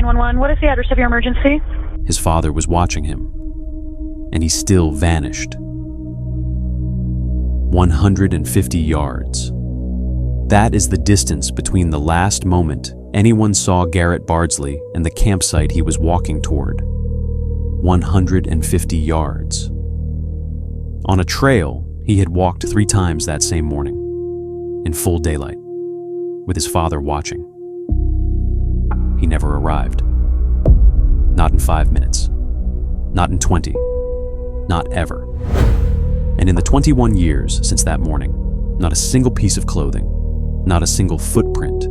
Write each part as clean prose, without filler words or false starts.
911. What is the address of your emergency? His father was watching him, and he still vanished. 150 yards. That is the distance between the last moment anyone saw Garrett Bardsley and the campsite he was walking toward. 150 yards. On a trail he had walked 3 times that same morning, in full daylight, with his father watching. He never arrived. Not in 5 minutes. Not in 20. Not ever. And in the 21 years since that morning, not a single piece of clothing, not a single footprint,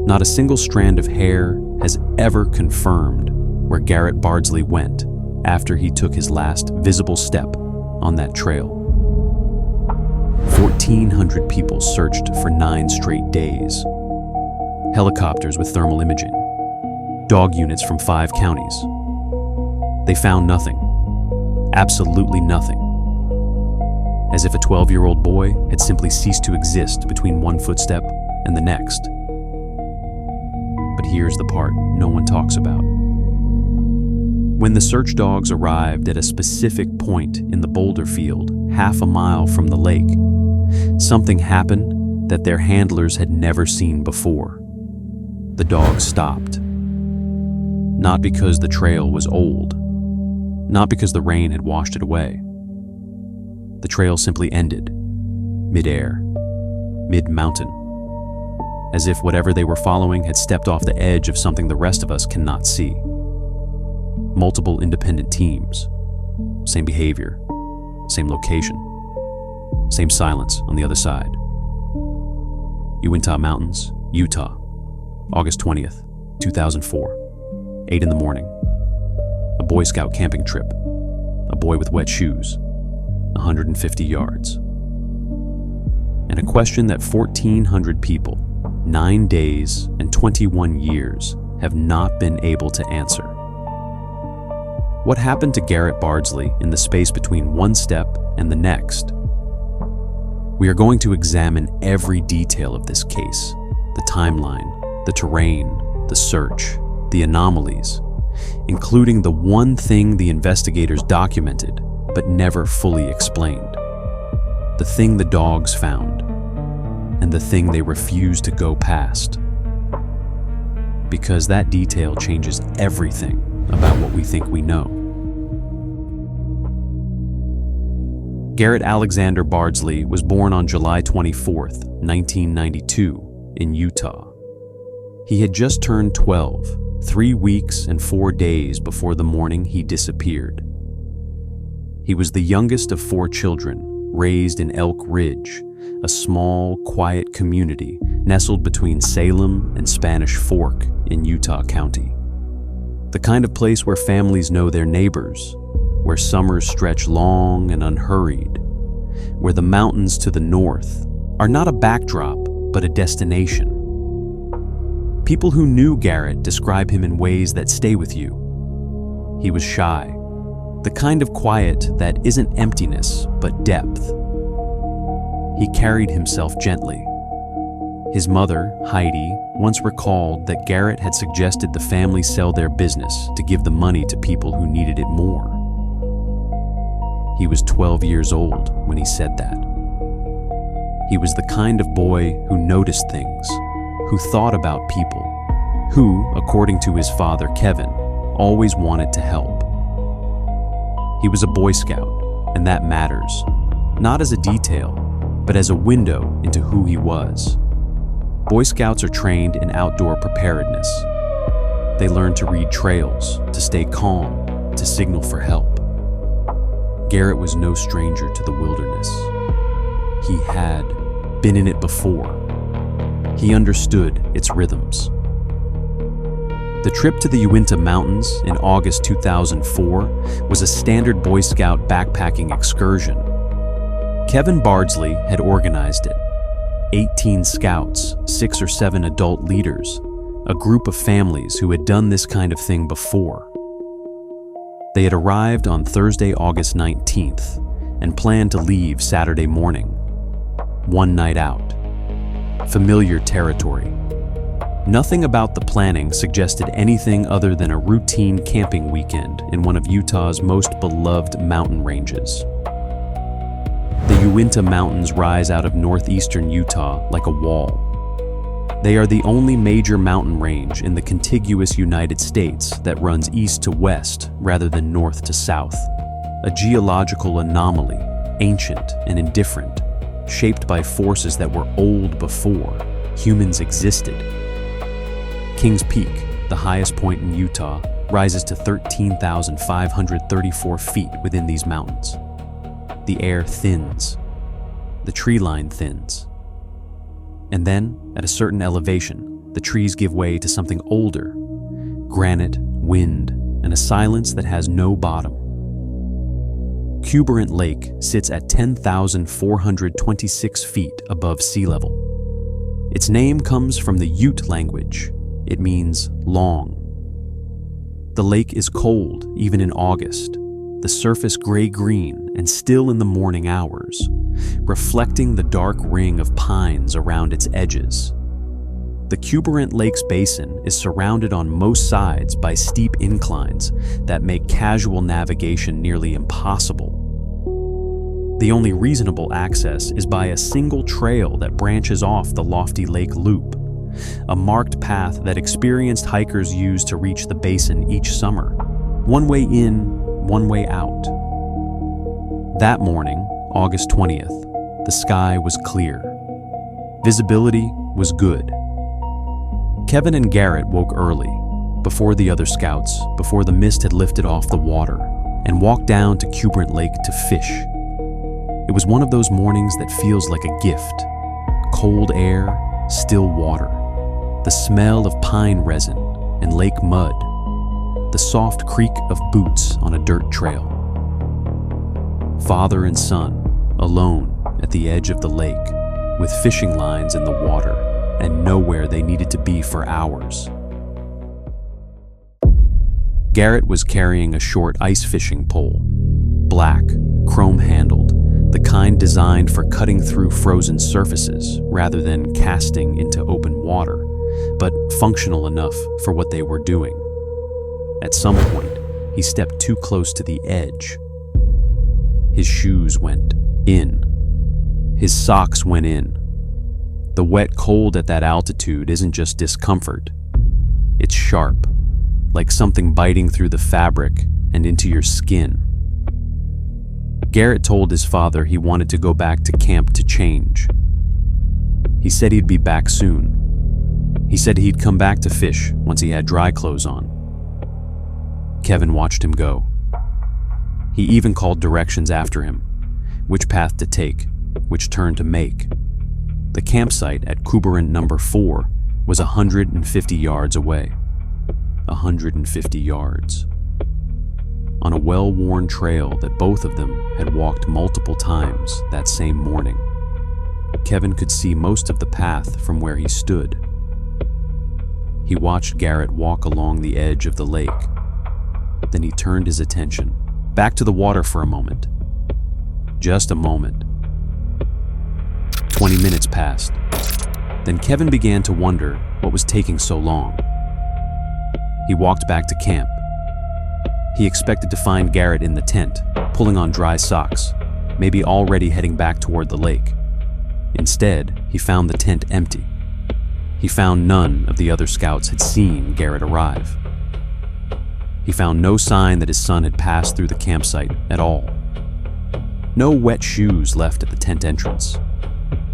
not a single strand of hair has ever confirmed where Garrett Bardsley went after he took his last visible step on that trail. 1,400 people searched for 9 straight days. Helicopters with thermal imaging. Dog units from 5 counties. They found nothing. Absolutely nothing. As if a 12-year-old boy had simply ceased to exist between one footstep and the next. But here's the part no one talks about. When the search dogs arrived at a specific point in the boulder field, half a mile from the lake, something happened that their handlers had never seen before. The dogs stopped. Not because the trail was old, not because the rain had washed it away. The trail simply ended, mid-air, mid-mountain, as if whatever they were following had stepped off the edge of something the rest of us cannot see. Multiple independent teams, same behavior, same location, same silence on the other side. Uinta Mountains, Utah, August 20th, 2004, 8 in the morning. A Boy Scout camping trip, a boy with wet shoes, 150 yards. And a question that 1,400 people, 9 days and 21 years have not been able to answer. What happened to Garrett Bardsley in the space between one step and the next? We are going to examine every detail of this case, the timeline, the terrain, the search, the anomalies, including the one thing the investigators documented but never fully explained. The thing the dogs found, and the thing they refused to go past. Because that detail changes everything about what we think we know. Garrett Alexander Bardsley was born on July 24th, 1992, in Utah. He had just turned 12, 3 weeks and 4 days before the morning he disappeared. He was the youngest of 4 children, raised in Elk Ridge, a small, quiet community nestled between Salem and Spanish Fork in Utah County. The kind of place where families know their neighbors, where summers stretch long and unhurried, where the mountains to the north are not a backdrop, but a destination. People who knew Garrett describe him in ways that stay with you. He was shy, the kind of quiet that isn't emptiness, but depth. He carried himself gently. His mother, Heidi, once recalled that Garrett had suggested the family sell their business to give the money to people who needed it more. He was 12 years old when he said that. He was the kind of boy who noticed things, who thought about people, who, according to his father, Kevin, always wanted to help. He was a Boy Scout, and that matters, not as a detail, but as a window into who he was. Boy Scouts are trained in outdoor preparedness. They learn to read trails, to stay calm, to signal for help. Garrett was no stranger to the wilderness. He had been in it before. He understood its rhythms. The trip to the Uinta Mountains in August 2004 was a standard Boy Scout backpacking excursion. Kevin Bardsley had organized it. 18 scouts, 6 or 7 adult leaders, a group of families who had done this kind of thing before. They had arrived on Thursday, August 19th, and planned to leave Saturday morning. One night out. Familiar territory. Nothing about the planning suggested anything other than a routine camping weekend in one of Utah's most beloved mountain ranges. The Uinta Mountains rise out of northeastern Utah like a wall. They are the only major mountain range in the contiguous United States that runs east to west rather than north to south. A geological anomaly, ancient and indifferent, shaped by forces that were old before humans existed. Kings Peak, the highest point in Utah, rises to 13,534 feet within these mountains. The air thins. The tree line thins. And then, at a certain elevation, the trees give way to something older: granite, wind, and a silence that has no bottom. Cuberant Lake sits at 10,426 feet above sea level. Its name comes from the Ute language. It means long. The lake is cold even in August, the surface gray-green and still in the morning hours, reflecting the dark ring of pines around its edges. The Cuberant Lake's basin is surrounded on most sides by steep inclines that make casual navigation nearly impossible. The only reasonable access is by a single trail that branches off the lofty lake loop, a marked path that experienced hikers use to reach the basin each summer. One way in, one way out. That morning, August 20th, the sky was clear. Visibility was good. Kevin and Garrett woke early, before the other scouts, before the mist had lifted off the water, and walked down to Cuberant Lake to fish. It was one of those mornings that feels like a gift. Cold air, still water, the smell of pine resin and lake mud, the soft creak of boots on a dirt trail. Father and son, alone at the edge of the lake, with fishing lines in the water and nowhere they needed to be for hours. Garrett was carrying a short ice fishing pole, black, chrome-handled, the kind designed for cutting through frozen surfaces rather than casting into open water, but functional enough for what they were doing. At some point, he stepped too close to the edge. His shoes went in. His socks went in. The wet cold at that altitude isn't just discomfort. It's sharp, like something biting through the fabric and into your skin. Garrett told his father he wanted to go back to camp to change. He said he'd be back soon. He said he'd come back to fish once he had dry clothes on. Kevin watched him go. He even called directions after him, which path to take, which turn to make. The campsite at Cuberant number 4 was 150 yards away. 150 yards. On a well-worn trail that both of them had walked multiple times that same morning. Kevin could see most of the path from where he stood. He watched Garrett walk along the edge of the lake. Then he turned his attention back to the water for a moment. Just a moment. 20 minutes passed. Then Kevin began to wonder what was taking so long. He walked back to camp. He expected to find Garrett in the tent, pulling on dry socks, maybe already heading back toward the lake. Instead, he found the tent empty. He found none of the other scouts had seen Garrett arrive. He found no sign that his son had passed through the campsite at all. No wet shoes left at the tent entrance.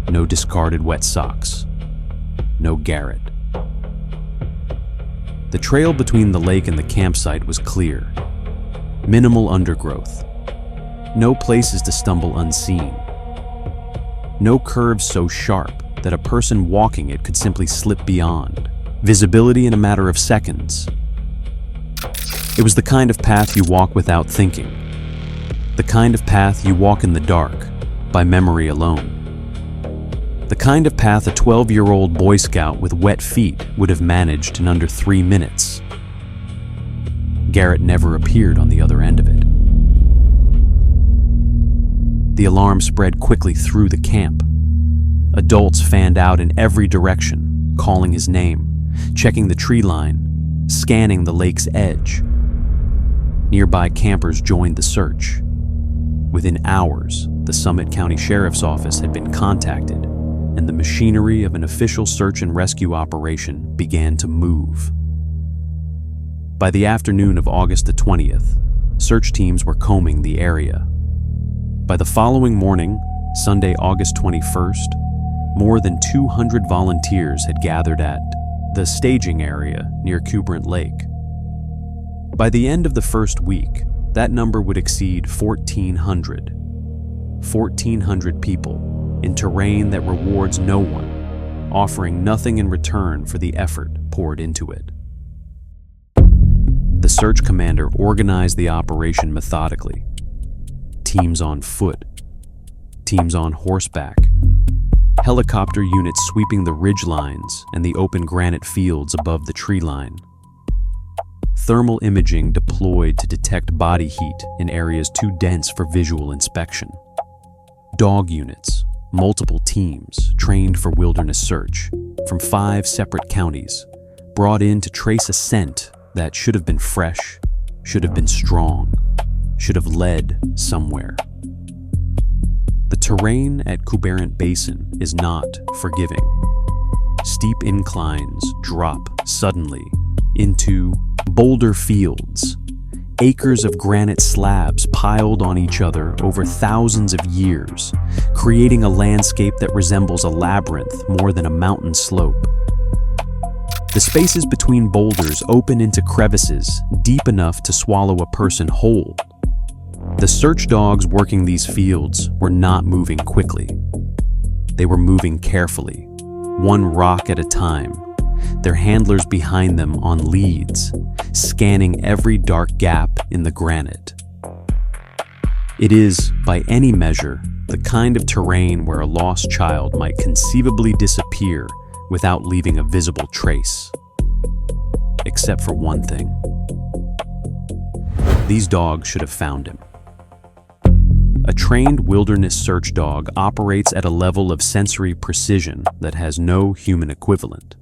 No discarded wet socks. No Garrett. The trail between the lake and the campsite was clear. Minimal undergrowth. No places to stumble unseen. No curves so sharp that a person walking it could simply slip beyond. Visibility in a matter of seconds. It was the kind of path you walk without thinking. The kind of path you walk in the dark, by memory alone. The kind of path a 12-year-old Boy Scout with wet feet would have managed in under 3 minutes. Garrett never appeared on the other end of it. The alarm spread quickly through the camp. Adults fanned out in every direction, calling his name, checking the tree line, scanning the lake's edge. Nearby campers joined the search. Within hours, the Summit County Sheriff's Office had been contacted, and the machinery of an official search and rescue operation began to move. By the afternoon of August the 20th, search teams were combing the area. By the following morning, Sunday, August 21st, more than 200 volunteers had gathered at the staging area near Cuberant Lake. By the end of the first week, that number would exceed 1,400. 1,400 people in terrain that rewards no one, offering nothing in return for the effort poured into it. The search commander organized the operation methodically. Teams on foot, teams on horseback, helicopter units sweeping the ridge lines and the open granite fields above the tree line. Thermal imaging deployed to detect body heat in areas too dense for visual inspection. Dog units, multiple teams trained for wilderness search from 5 separate counties, brought in to trace a scent that should have been fresh, should have been strong, should have led somewhere. The terrain at Cuberant Basin is not forgiving. Steep inclines drop suddenly into boulder fields, acres of granite slabs piled on each other over thousands of years, creating a landscape that resembles a labyrinth more than a mountain slope. The spaces between boulders open into crevices deep enough to swallow a person whole. The search dogs working these fields were not moving quickly. They were moving carefully, one rock at a time, their handlers behind them on leads, scanning every dark gap in the granite. It is, by any measure, the kind of terrain where a lost child might conceivably disappear without leaving a visible trace. Except for one thing. These dogs should have found him. A trained wilderness search dog operates at a level of sensory precision that has no human equivalent.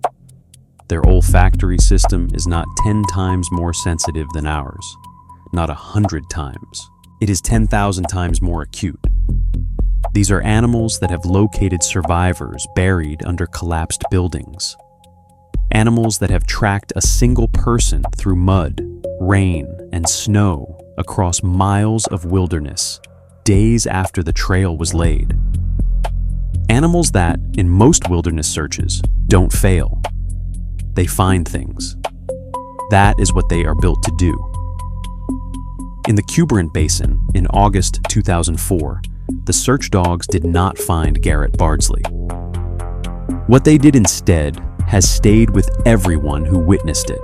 Their olfactory system is not 10 times more sensitive than ours, not 100 times. It is 10,000 times more acute. These are animals that have located survivors buried under collapsed buildings. Animals that have tracked a single person through mud, rain, and snow across miles of wilderness, days after the trail was laid. Animals that, in most wilderness searches, don't fail. They find things. That is what they are built to do. In the Cuberant Basin, in August 2004, the search dogs did not find Garrett Bardsley. What they did instead has stayed with everyone who witnessed it.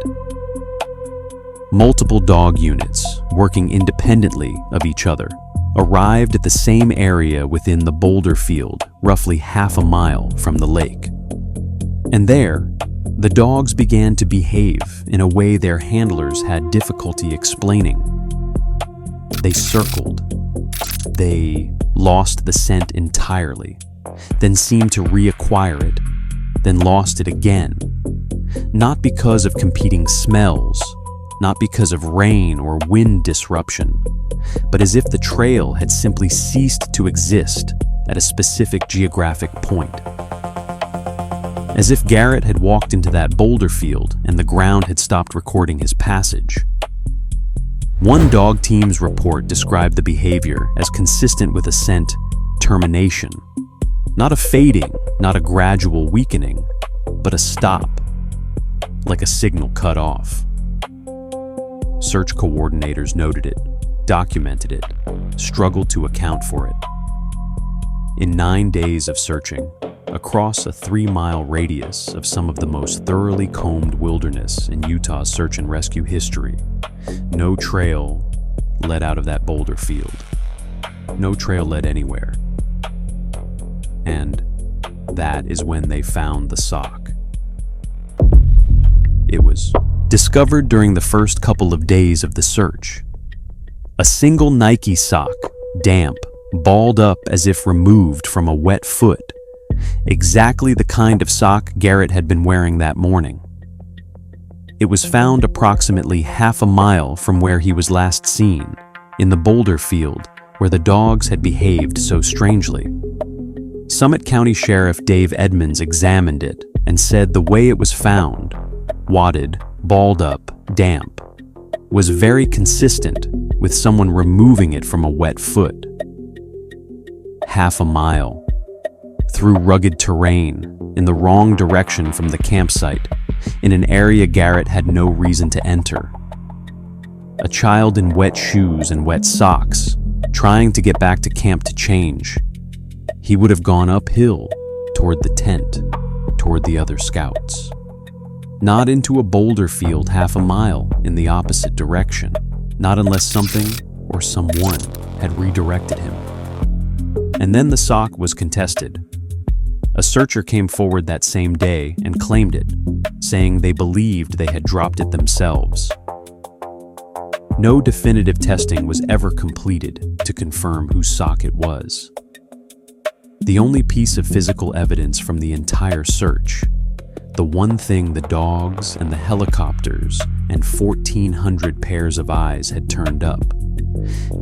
Multiple dog units, working independently of each other, arrived at the same area within the boulder field, roughly half a mile from the lake. And there, the dogs began to behave in a way their handlers had difficulty explaining. They circled. They lost the scent entirely, then seemed to reacquire it, then lost it again. Not because of competing smells, not because of rain or wind disruption, but as if the trail had simply ceased to exist at a specific geographic point. As if Garrett had walked into that boulder field and the ground had stopped recording his passage. One dog team's report described the behavior as consistent with a scent termination. Not a fading, not a gradual weakening, but a stop, like a signal cut off. Search coordinators noted it, documented it, struggled to account for it. In 9 days of searching, across a 3-mile radius of some of the most thoroughly combed wilderness in Utah's search and rescue history, no trail led out of that boulder field. No trail led anywhere. And that is when they found the sock. It was discovered during the first couple of days of the search. A single Nike sock, damp, balled up as if removed from a wet foot. Exactly the kind of sock Garrett had been wearing that morning. It was found approximately half a mile from where he was last seen, in the boulder field where the dogs had behaved so strangely. Summit County Sheriff Dave Edmonds examined it and said the way it was found, wadded, balled up, damp, was very consistent with someone removing it from a wet foot. Half a mile, through rugged terrain, in the wrong direction from the campsite, in an area Garrett had no reason to enter. A child in wet shoes and wet socks, trying to get back to camp to change. He would have gone uphill, toward the tent, toward the other scouts. Not into a boulder field half a mile in the opposite direction, not unless something or someone had redirected him. And then the sock was contested. A searcher came forward that same day and claimed it, saying they believed they had dropped it themselves. No definitive testing was ever completed to confirm whose sock it was. The only piece of physical evidence from the entire search, the one thing the dogs and the helicopters and 1,400 pairs of eyes had turned up,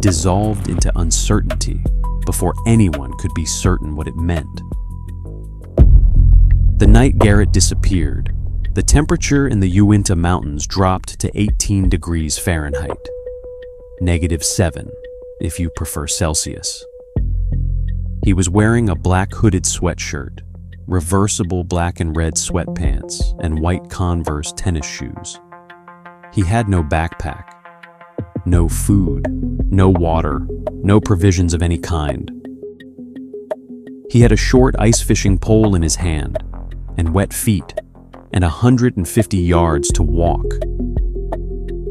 dissolved into uncertainty before anyone could be certain what it meant. The night Garrett disappeared, the temperature in the Uinta Mountains dropped to 18 degrees Fahrenheit, -7 if you prefer Celsius. He was wearing a black hooded sweatshirt, reversible black and red sweatpants, and white Converse tennis shoes. He had no backpack, no food, no water, no provisions of any kind. He had a short ice fishing pole in his hand, and wet feet, and 150 yards to walk.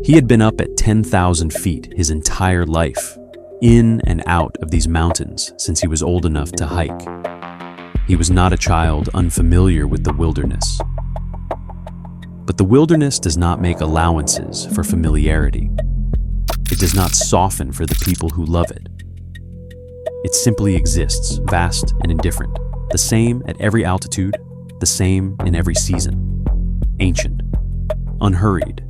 He had been up at 10,000 feet his entire life, in and out of these mountains since he was old enough to hike. He was not a child unfamiliar with the wilderness. But the wilderness does not make allowances for familiarity. It does not soften for the people who love it. It simply exists, vast and indifferent, the same at every altitude, the same in every season. Ancient, unhurried,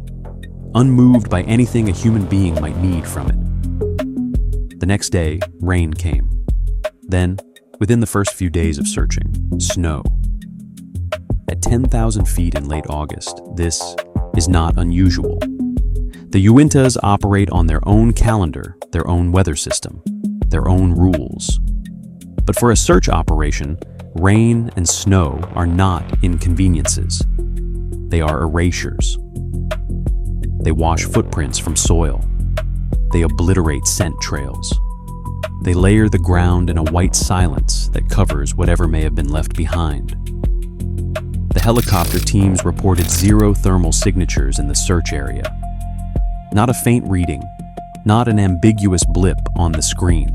unmoved by anything a human being might need from it. The next day, rain came. Then, within the first few days of searching, snow. At 10,000 feet in late August, this is not unusual. The Uintas operate on their own calendar, their own weather system, their own rules. But for a search operation, rain and snow are not inconveniences. They are erasures. They wash footprints from soil. They obliterate scent trails. They layer the ground in a white silence that covers whatever may have been left behind. The helicopter teams reported 0 thermal signatures in the search area. Not a faint reading, not an ambiguous blip on the screen.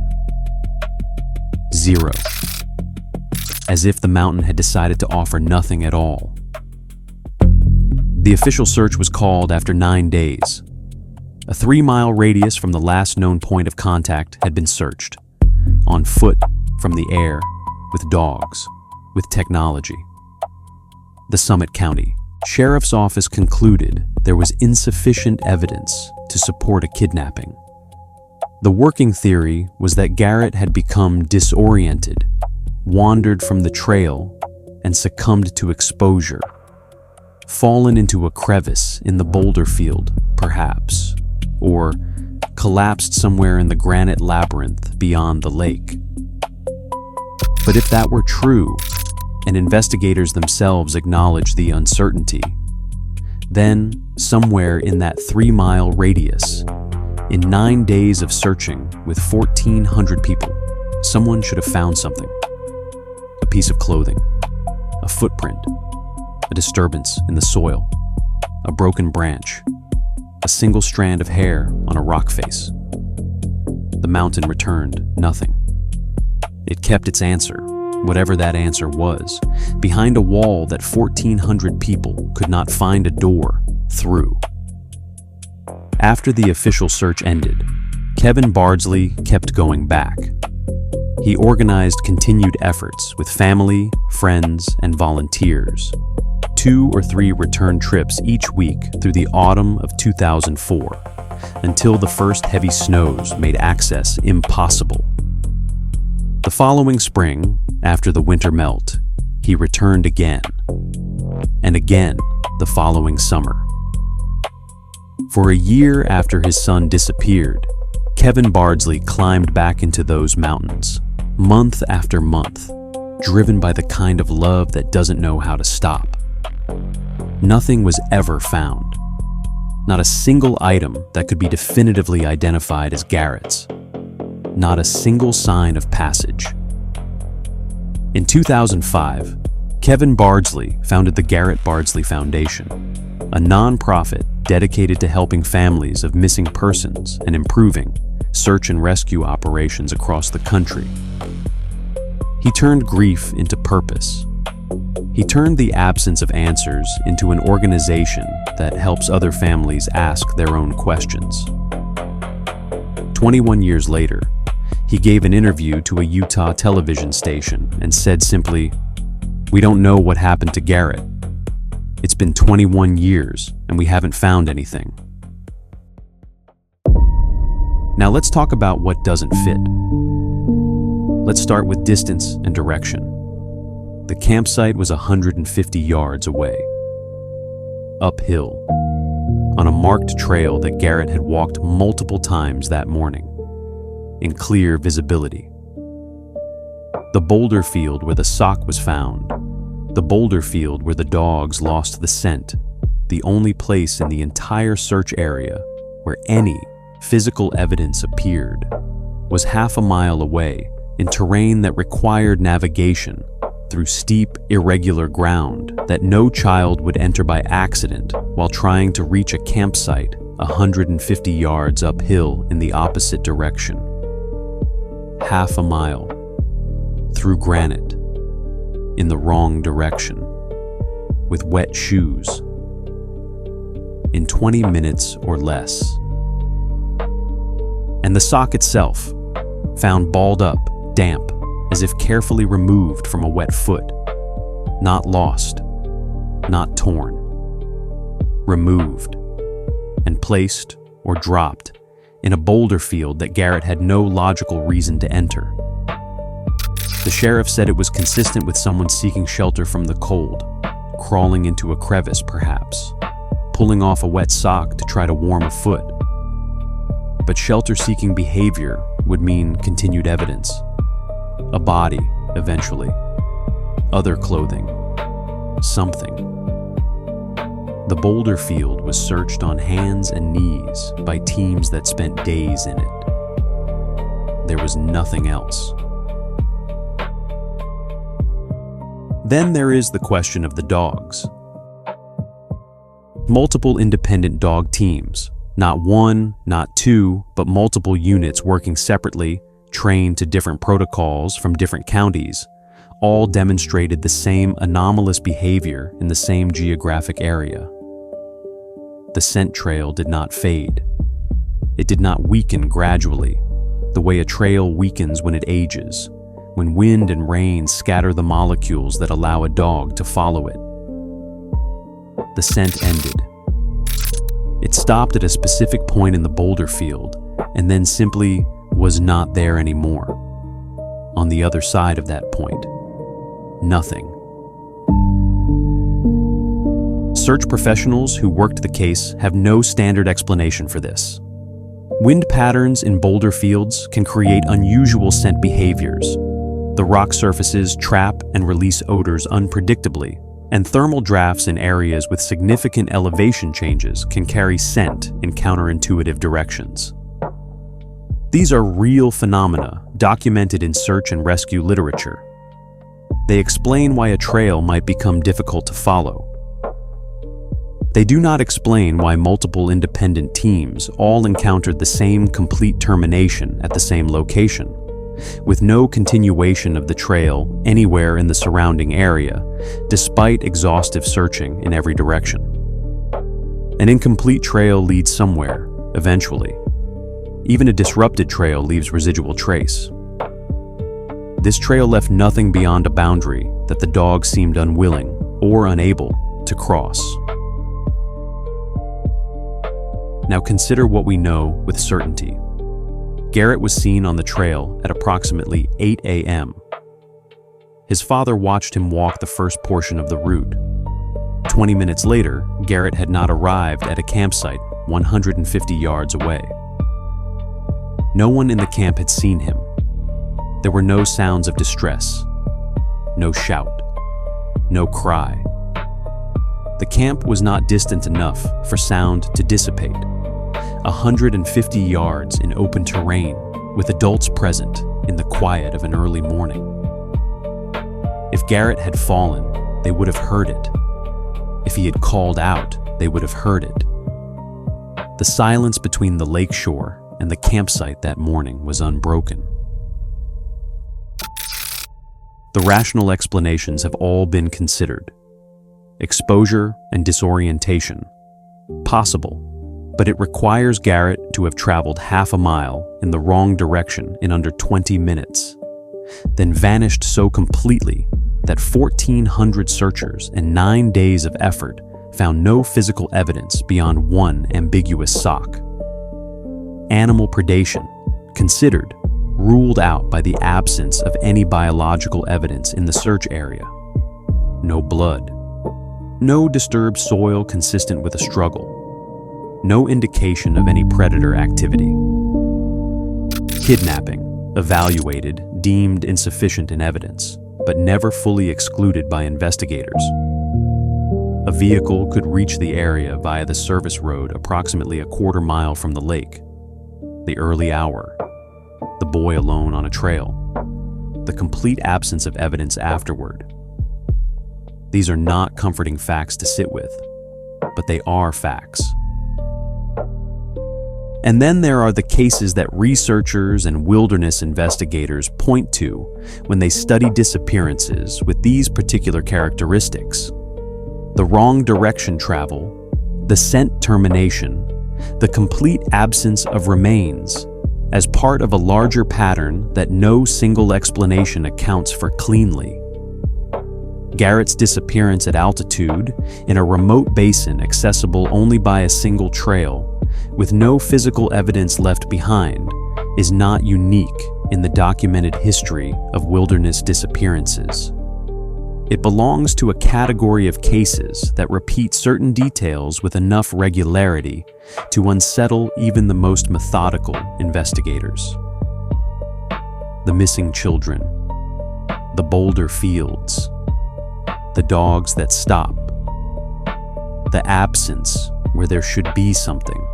0. As if the mountain had decided to offer nothing at all. The official search was called after 9 days. A 3-mile radius from the last known point of contact had been searched, on foot, from the air, with dogs, with technology. The Summit County Sheriff's Office concluded there was insufficient evidence to support a kidnapping. The working theory was that Garrett had become disoriented, wandered from the trail, and succumbed to exposure. Fallen into a crevice in the boulder field, perhaps, or collapsed somewhere in the granite labyrinth beyond the lake. But if that were true, and investigators themselves acknowledged the uncertainty, then, somewhere in that 3-mile radius, in 9 days of searching with 1,400 people, someone should have found something. A piece of clothing, a footprint, a disturbance in the soil, a broken branch, a single strand of hair on a rock face. The mountain returned nothing. It kept its answer, whatever that answer was, behind a wall that 1,400 people could not find a door through. After the official search ended, Kevin Bardsley kept going back. He organized continued efforts with family, friends, and volunteers 2 or 3 return trips each week through the autumn of 2004, until the first heavy snows made access impossible. The following spring, after the winter melt, he returned again, and again the following summer. For a year after his son disappeared, Kevin Bardsley climbed back into those mountains, month after month, driven by the kind of love that doesn't know how to stop. Nothing was ever found. Not a single item that could be definitively identified as Garrett's. Not a single sign of passage. In 2005, Kevin Bardsley founded the Garrett Bardsley Foundation, a nonprofit dedicated to helping families of missing persons and improving search and rescue operations across the country. He turned grief into purpose. He turned the absence of answers into an organization that helps other families ask their own questions. 21 years later, he gave an interview to a Utah television station and said simply, "We don't know what happened to Garrett. It's been 21 years and we haven't found anything." Now let's talk about what doesn't fit. Let's start with distance and direction. The campsite was 150 yards away, uphill, on a marked trail that Garrett had walked multiple times that morning, in clear visibility. The boulder field where the sock was found, the boulder field where the dogs lost the scent, the only place in the entire search area where any physical evidence appeared, was half a mile away in terrain that required navigation through steep, irregular ground that no child would enter by accident while trying to reach a campsite 150 yards uphill in the opposite direction. Half a mile, through granite, in the wrong direction, with wet shoes, in 20 minutes or less. And the sock itself, found balled up, damp, as if carefully removed from a wet foot. Not lost, not torn. Removed, and placed or dropped in a boulder field that Garrett had no logical reason to enter. The sheriff said it was consistent with someone seeking shelter from the cold, crawling into a crevice perhaps, pulling off a wet sock to try to warm a foot. But shelter-seeking behavior would mean continued evidence. A body, eventually. Other clothing. Something. The boulder field was searched on hands and knees by teams that spent days in it. There was nothing else. Then there is the question of the dogs. Multiple independent dog teams, not one, not two, but multiple units working separately, trained to different protocols from different counties, all demonstrated the same anomalous behavior in the same geographic area. The scent trail did not fade. It did not weaken gradually, the way a trail weakens when it ages, when wind and rain scatter the molecules that allow a dog to follow it. The scent ended. It stopped at a specific point in the boulder field and then simply was not there anymore. On the other side of that point, nothing. Search professionals who worked the case have no standard explanation for this. Wind patterns in boulder fields can create unusual scent behaviors. The rock surfaces trap and release odors unpredictably, and thermal drafts in areas with significant elevation changes can carry scent in counterintuitive directions. These are real phenomena documented in search and rescue literature. They explain why a trail might become difficult to follow. They do not explain why multiple independent teams all encountered the same complete termination at the same location, with no continuation of the trail anywhere in the surrounding area, despite exhaustive searching in every direction. An incomplete trail leads somewhere, eventually. Even a disrupted trail leaves residual trace. This trail left nothing beyond a boundary that the dog seemed unwilling or unable to cross. Now consider what we know with certainty. Garrett was seen on the trail at approximately 8 a.m. His father watched him walk the first portion of the route. 20 minutes later, Garrett had not arrived at a campsite 150 yards away. No one in the camp had seen him. There were no sounds of distress, no shout, no cry. The camp was not distant enough for sound to dissipate. 150 yards in open terrain, with adults present in the quiet of an early morning. If Garrett had fallen, they would have heard it. If he had called out, they would have heard it. The silence between the lakeshore and the campsite that morning was unbroken. The rational explanations have all been considered. Exposure and disorientation. Possible, but it requires Garrett to have traveled half a mile in the wrong direction in under 20 minutes, then vanished so completely that 1,400 searchers and 9 days of effort found no physical evidence beyond one ambiguous sock. Animal predation, considered, ruled out by the absence of any biological evidence in the search area. No blood. No disturbed soil consistent with a struggle. No indication of any predator activity. Kidnapping, evaluated, deemed insufficient in evidence, but never fully excluded by investigators. A vehicle could reach the area via the service road approximately a quarter mile from the lake. The early hour. The boy alone on a trail. The complete absence of evidence afterward. These are not comforting facts to sit with, but they are facts. And then there are the cases that researchers and wilderness investigators point to when they study disappearances with these particular characteristics. The wrong direction travel, the scent termination, the complete absence of remains, as part of a larger pattern that no single explanation accounts for cleanly. Garrett's disappearance at altitude, in a remote basin accessible only by a single trail, with no physical evidence left behind, is not unique in the documented history of wilderness disappearances. It belongs to a category of cases that repeat certain details with enough regularity to unsettle even the most methodical investigators. The missing children, the boulder fields, the dogs that stop, the absence where there should be something.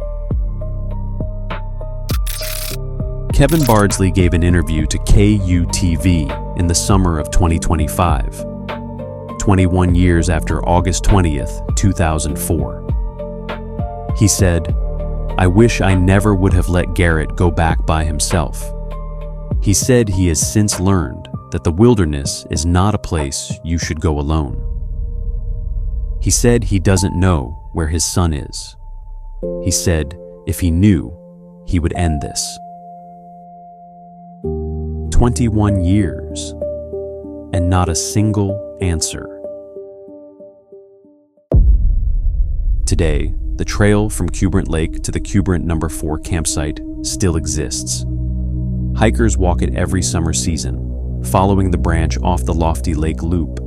Kevin Bardsley gave an interview to KUTV in the summer of 2025, 21 years after August 20th, 2004. He said, "I wish I never would have let Garrett go back by himself." He said he has since learned that the wilderness is not a place you should go alone. He said he doesn't know where his son is. He said if he knew, he would end this. 21 years, and not a single answer. Today, the trail from Cuberant Lake to the Cuberant No. 4 campsite still exists. Hikers walk it every summer season, following the branch off the lofty lake loop,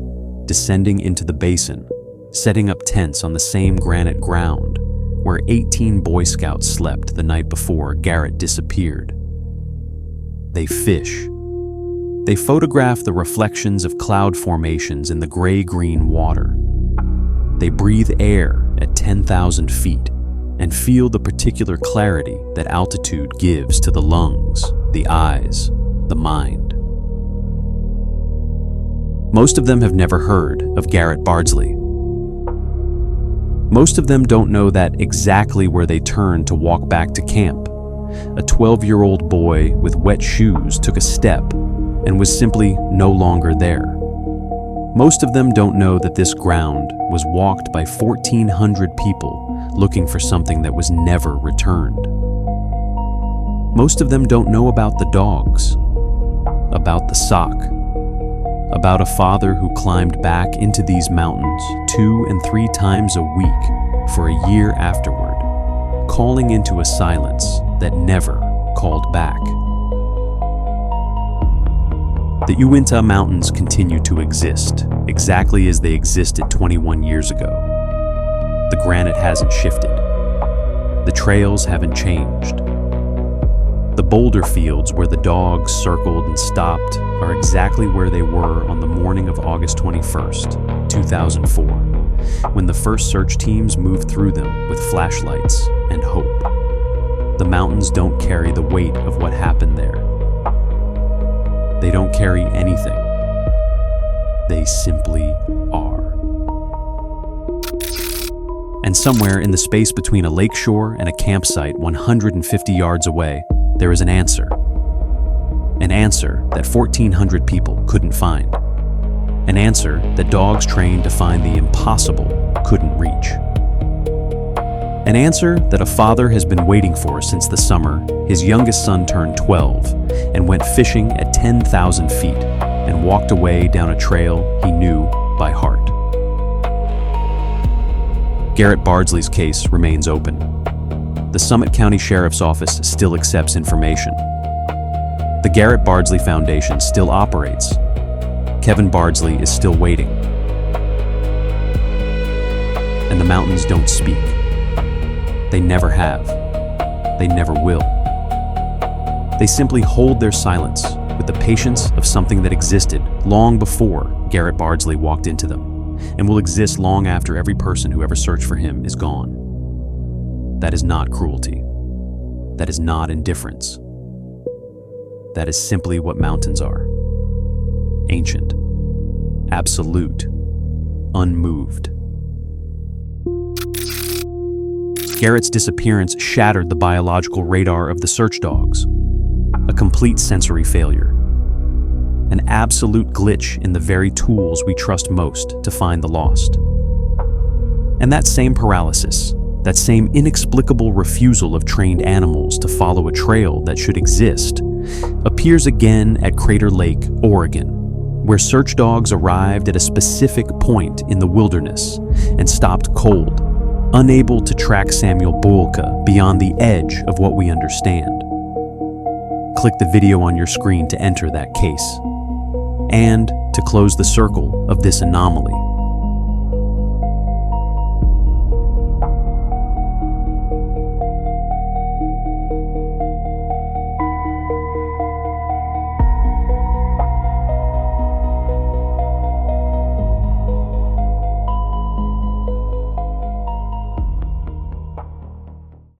descending into the basin, setting up tents on the same granite ground where 18 Boy Scouts slept the night before Garrett disappeared. They fish. They photograph the reflections of cloud formations in the gray-green water. They breathe air at 10,000 feet and feel the particular clarity that altitude gives to the lungs, the eyes, the mind. Most of them have never heard of Garrett Bardsley. Most of them don't know that exactly where they turned to walk back to camp. A 12-year-old boy with wet shoes took a step and was simply no longer there. Most of them don't know that this ground was walked by 1,400 people looking for something that was never returned. Most of them don't know about the dogs, about the sock, about a father who climbed back into these mountains 2 and 3 times a week for a year afterward, calling into a silence that never called back. The Uinta Mountains continue to exist, exactly as they existed 21 years ago. The granite hasn't shifted. The trails haven't changed. The boulder fields where the dogs circled and stopped are exactly where they were on the morning of August 21st, 2004, when the first search teams moved through them with flashlights and hope. The mountains don't carry the weight of what happened there. They don't carry anything. They simply are. And somewhere in the space between a lakeshore and a campsite 150 yards away, there is an answer. An answer that 1,400 people couldn't find. An answer that dogs trained to find the impossible couldn't reach. An answer that a father has been waiting for since the summer his youngest son turned 12 and went fishing at 10,000 feet and walked away down a trail he knew by heart. Garrett Bardsley's case remains open. The Summit County Sheriff's Office still accepts information. The Garrett Bardsley Foundation still operates. Kevin Bardsley is still waiting. And the mountains don't speak. They never have. They never will. They simply hold their silence with the patience of something that existed long before Garrett Bardsley walked into them, and will exist long after every person who ever searched for him is gone. That is not cruelty. That is not indifference. That is simply what mountains are. Ancient, absolute, unmoved. Garrett's disappearance shattered the biological radar of the search dogs. A complete sensory failure. An absolute glitch in the very tools we trust most to find the lost. And that same paralysis, that same inexplicable refusal of trained animals to follow a trail that should exist, appears again at Crater Lake, Oregon, where search dogs arrived at a specific point in the wilderness and stopped cold, unable to track Samuel Boelke beyond the edge of what we understand. Click the video on your screen to enter that case, and to close the circle of this anomaly.